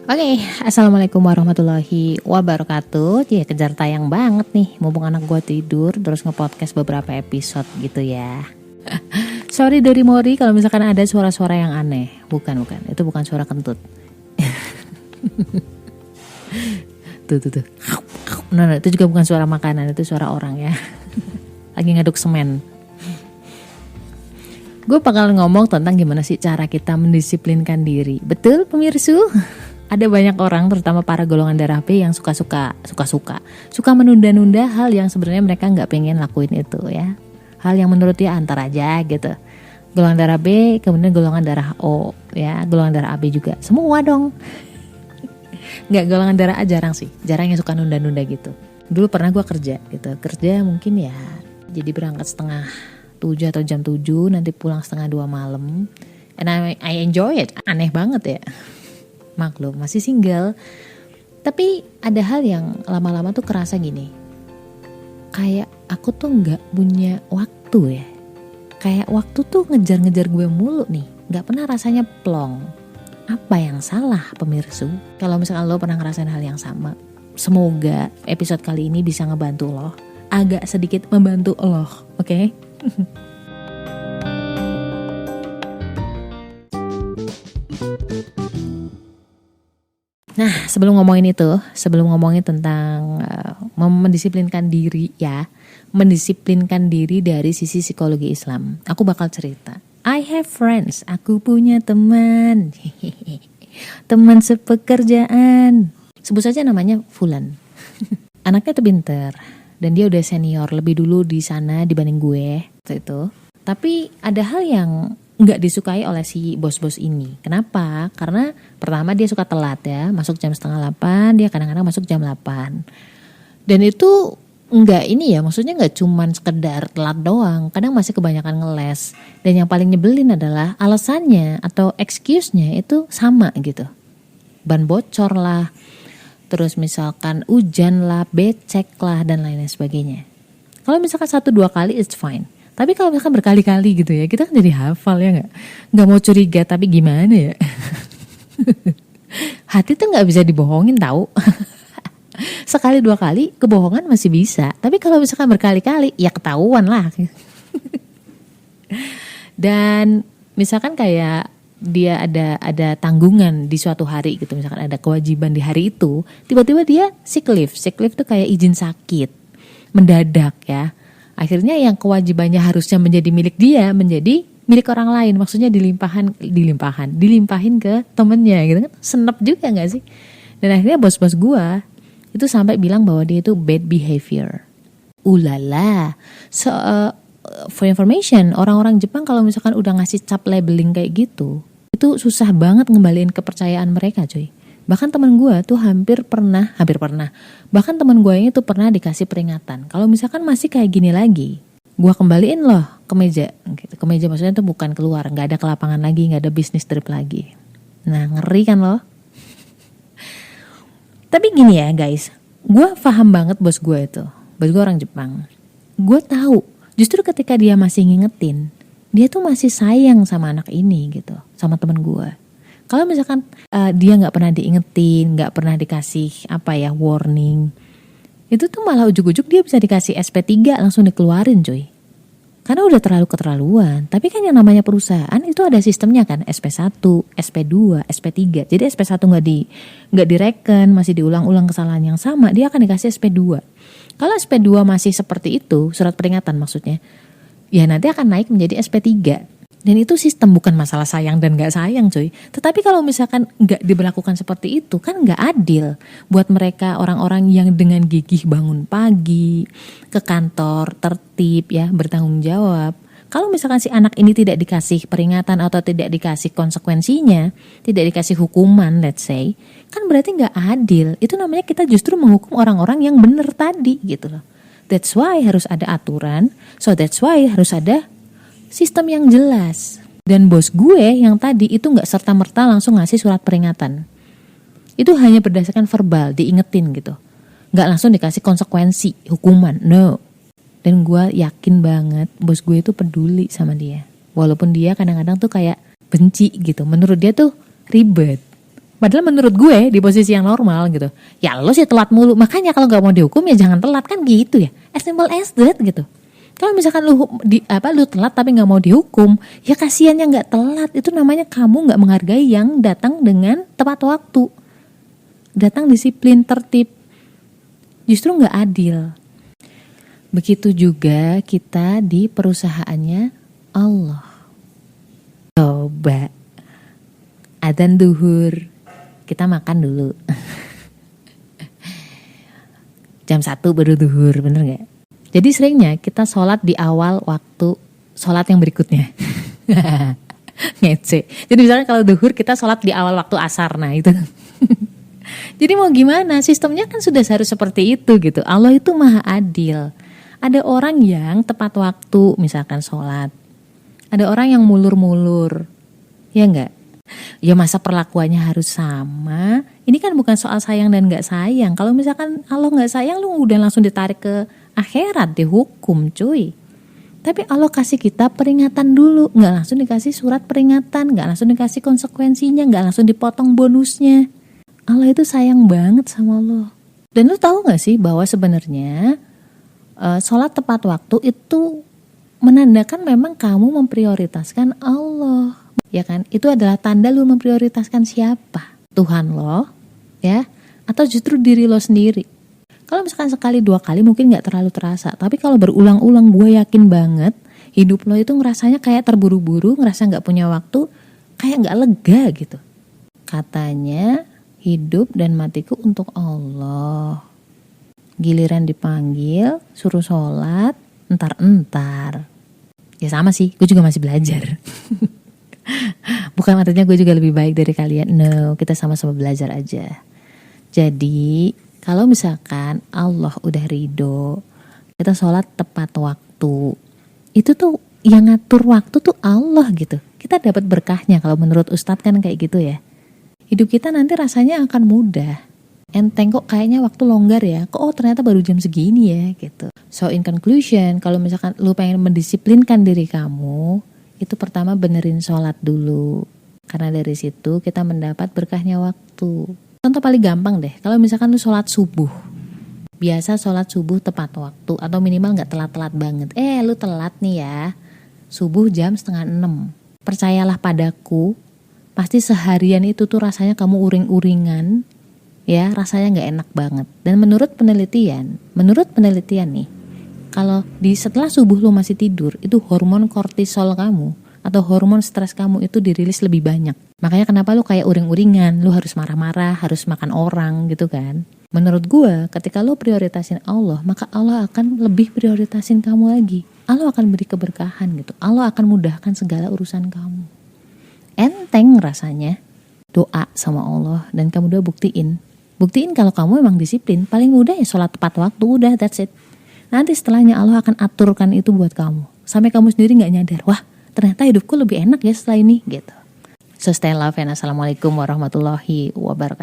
Oke, assalamualaikum warahmatullahi wabarakatuh. Ya kejar tayang banget nih, mumpung anak gue tidur terus nge-podcast beberapa episode gitu ya. Sorry dari Mori kalau misalkan ada suara-suara yang aneh. Bukan, itu bukan suara kentut. tuh. No, itu juga bukan suara makanan, itu suara orang ya. Lagi ngaduk semen. Gue bakal ngomong tentang gimana sih cara kita mendisiplinkan diri. Betul pemirsa? Ada banyak orang, terutama para golongan darah B yang suka menunda-nunda hal yang sebenarnya mereka nggak pengen lakuin itu ya. Hal yang menurut dia antar aja gitu. Golongan darah B, kemudian golongan darah O ya, golongan darah AB juga. Semua dong. Nggak, golongan darah A jarang sih, jarang yang suka nunda-nunda gitu. Dulu pernah gue kerja gitu, kerja mungkin ya, jadi berangkat setengah 7 atau jam 7, nanti pulang setengah 2 malam. And I enjoy it, aneh banget ya. Maklum masih single, tapi ada hal yang lama-lama tuh kerasa gini, kayak aku tuh nggak punya waktu ya, kayak waktu tuh ngejar-ngejar gue mulu nih, nggak pernah rasanya plong. Apa yang salah pemirsa? Kalau misalkan lo pernah ngerasain hal yang sama, semoga episode kali ini bisa ngebantu lo, agak sedikit membantu lo, oke? Nah, sebelum ngomongin tentang mendisiplinkan diri ya, mendisiplinkan diri dari sisi psikologi Islam, aku bakal cerita. I have friends, aku punya teman, teman sepekerjaan. Sebut saja namanya Fulan. Anaknya tuh pinter, dan dia udah senior, lebih dulu di sana dibanding gue itu. Tapi ada hal yang nggak disukai oleh si bos-bos ini. Kenapa? Karena pertama dia suka telat ya, masuk jam 7:30, dia kadang-kadang masuk jam 8. Dan itu nggak ini ya, maksudnya nggak cuman sekedar telat doang, kadang masih kebanyakan ngeles. Dan yang paling nyebelin adalah alasannya atau excuse-nya itu sama gitu. Ban bocor lah, terus misalkan hujan lah, becek lah, dan lain-lain sebagainya. Kalau misalkan 1-2 kali it's fine. Tapi kalau misalkan berkali-kali gitu ya, kita kan jadi hafal ya nggak? Nggak mau curiga, tapi gimana ya? Hati tuh nggak bisa dibohongin tahu. Sekali 2 kali kebohongan masih bisa, tapi kalau misalkan berkali-kali ya ketahuan lah. Dan misalkan kayak dia ada tanggungan di suatu hari gitu, misalkan ada kewajiban di hari itu, tiba-tiba dia sick leave tuh kayak izin sakit mendadak ya. Akhirnya yang kewajibannya harusnya menjadi milik dia menjadi milik orang lain, maksudnya dilimpahin ke temennya gitu kan, senep juga nggak sih? Dan akhirnya bos-bos gue itu sampai bilang bahwa dia itu bad behavior. Ulala. So for information, orang-orang Jepang kalau misalkan udah ngasih cap labeling kayak gitu, itu susah banget ngembaliin kepercayaan mereka cuy. Bahkan teman gue tuh hampir pernah, bahkan teman gue ini tuh pernah dikasih peringatan, kalau misalkan masih kayak gini lagi, gue kembaliin loh ke meja gitu. Ke meja maksudnya tuh bukan keluar, gak ada ke lapangan lagi, gak ada bisnis trip lagi. Nah ngeri kan loh. Tapi gini ya guys, gue paham banget bos gue orang Jepang. Gue tahu justru ketika dia masih ngingetin, dia tuh masih sayang sama anak ini gitu, sama teman gue. Kalau misalkan dia nggak pernah diingetin, nggak pernah dikasih warning, itu tuh malah ujuk-ujuk dia bisa dikasih SP3 langsung dikeluarin cuy. Karena udah terlalu keterlaluan. Tapi kan yang namanya perusahaan itu ada sistemnya kan, SP1, SP2, SP3. Jadi SP1 nggak direken, masih diulang-ulang kesalahan yang sama, dia akan dikasih SP2. Kalau SP2 masih seperti itu, surat peringatan maksudnya, ya nanti akan naik menjadi SP3. Dan itu sistem, bukan masalah sayang dan gak sayang cuy. Tetapi kalau misalkan gak diberlakukan seperti itu kan gak adil buat mereka, orang-orang yang dengan gigih bangun pagi, ke kantor, tertib ya, bertanggung jawab. Kalau misalkan si anak ini tidak dikasih peringatan atau tidak dikasih konsekuensinya, tidak dikasih hukuman let's say, kan berarti gak adil. Itu namanya kita justru menghukum orang-orang yang benar tadi gitu loh. That's why harus ada aturan, so that's why harus ada sistem yang jelas. Dan bos gue yang tadi itu gak serta-merta langsung ngasih surat peringatan. Itu hanya berdasarkan verbal, diingetin gitu. Gak langsung dikasih konsekuensi, hukuman, no. Dan gue yakin banget bos gue itu peduli sama dia. Walaupun dia kadang-kadang tuh kayak benci gitu. Menurut dia tuh ribet. Padahal menurut gue di posisi yang normal gitu, ya lo sih telat mulu, makanya kalau nggak mau dihukum ya jangan telat, kan gitu ya, as simple as that gitu. Kalau misalkan lu telat tapi nggak mau dihukum, ya kasihan yang nggak telat. Itu namanya kamu nggak menghargai yang datang dengan tepat waktu, datang disiplin, tertib. Justru nggak adil. Begitu juga kita di perusahaannya Allah. Coba adzan duhur, kita makan dulu. Jam 1 baru duhur, bener gak? Jadi seringnya kita sholat di awal waktu sholat yang berikutnya. Ngece. Jadi misalnya kalau duhur kita sholat di awal waktu asar, nah itu. Jadi mau gimana, sistemnya kan sudah harus seperti itu gitu. Allah itu maha adil. Ada orang yang tepat waktu misalkan sholat, ada orang yang mulur-mulur, ya enggak? Ya masa perlakuannya harus sama? Ini kan bukan soal sayang dan gak sayang. Kalau misalkan Allah gak sayang, lu udah langsung ditarik ke akhirat, dihukum cuy. Tapi Allah kasih kita peringatan dulu, gak langsung dikasih surat peringatan, gak langsung dikasih konsekuensinya, gak langsung dipotong bonusnya. Allah itu sayang banget sama lo. Dan lu tahu gak sih bahwa sebenarnya sholat tepat waktu itu menandakan memang kamu memprioritaskan Allah. Ya kan, itu adalah tanda lu memprioritaskan siapa? Tuhan lo, ya, atau justru diri lo sendiri. Kalau misalkan sekali 2 kali mungkin gak terlalu terasa, tapi kalau berulang-ulang gue yakin banget hidup lo itu ngerasanya kayak terburu-buru, ngerasa gak punya waktu, kayak gak lega gitu. Katanya hidup dan matiku untuk Allah. Giliran dipanggil, suruh sholat, entar-entar. Ya sama sih, gue juga masih belajar. Bukan artinya gue juga lebih baik dari kalian. No, kita sama-sama belajar aja. Jadi kalau misalkan Allah udah ridho, kita sholat tepat waktu, itu tuh yang ngatur waktu tuh Allah gitu. Kita dapat berkahnya kalau menurut Ustadz kan kayak gitu ya. Hidup kita nanti rasanya akan mudah. Enteng kok, kayaknya waktu longgar ya. Kok oh ternyata baru jam segini ya gitu. So in conclusion, kalau misalkan lu pengen mendisiplinkan diri kamu, itu pertama benerin sholat dulu. Karena dari situ kita mendapat berkahnya waktu. Contoh paling gampang deh, kalau misalkan lu sholat subuh. Biasa sholat subuh tepat waktu atau minimal gak telat-telat banget. Lu telat nih ya, subuh jam 5:30. Percayalah padaku, pasti seharian itu tuh rasanya kamu uring-uringan. Ya, rasanya gak enak banget. Dan menurut penelitian nih, kalau setelah subuh lu masih tidur, itu hormon kortisol kamu atau hormon stres kamu itu dirilis lebih banyak. Makanya kenapa lu kayak uring-uringan, lu harus marah-marah, harus makan orang gitu kan. Menurut gue, ketika lu prioritasin Allah, maka Allah akan lebih prioritasin kamu lagi. Allah akan beri keberkahan gitu. Allah akan mudahkan segala urusan kamu. Enteng rasanya doa sama Allah dan kamu udah buktiin kalau kamu emang disiplin. Paling mudah ya sholat tepat waktu, udah that's it. Nanti setelahnya Allah akan aturkan itu buat kamu. Sampai kamu sendiri gak nyadar, wah ternyata hidupku lebih enak ya setelah ini gitu. So stay love and assalamualaikum warahmatullahi wabarakatuh.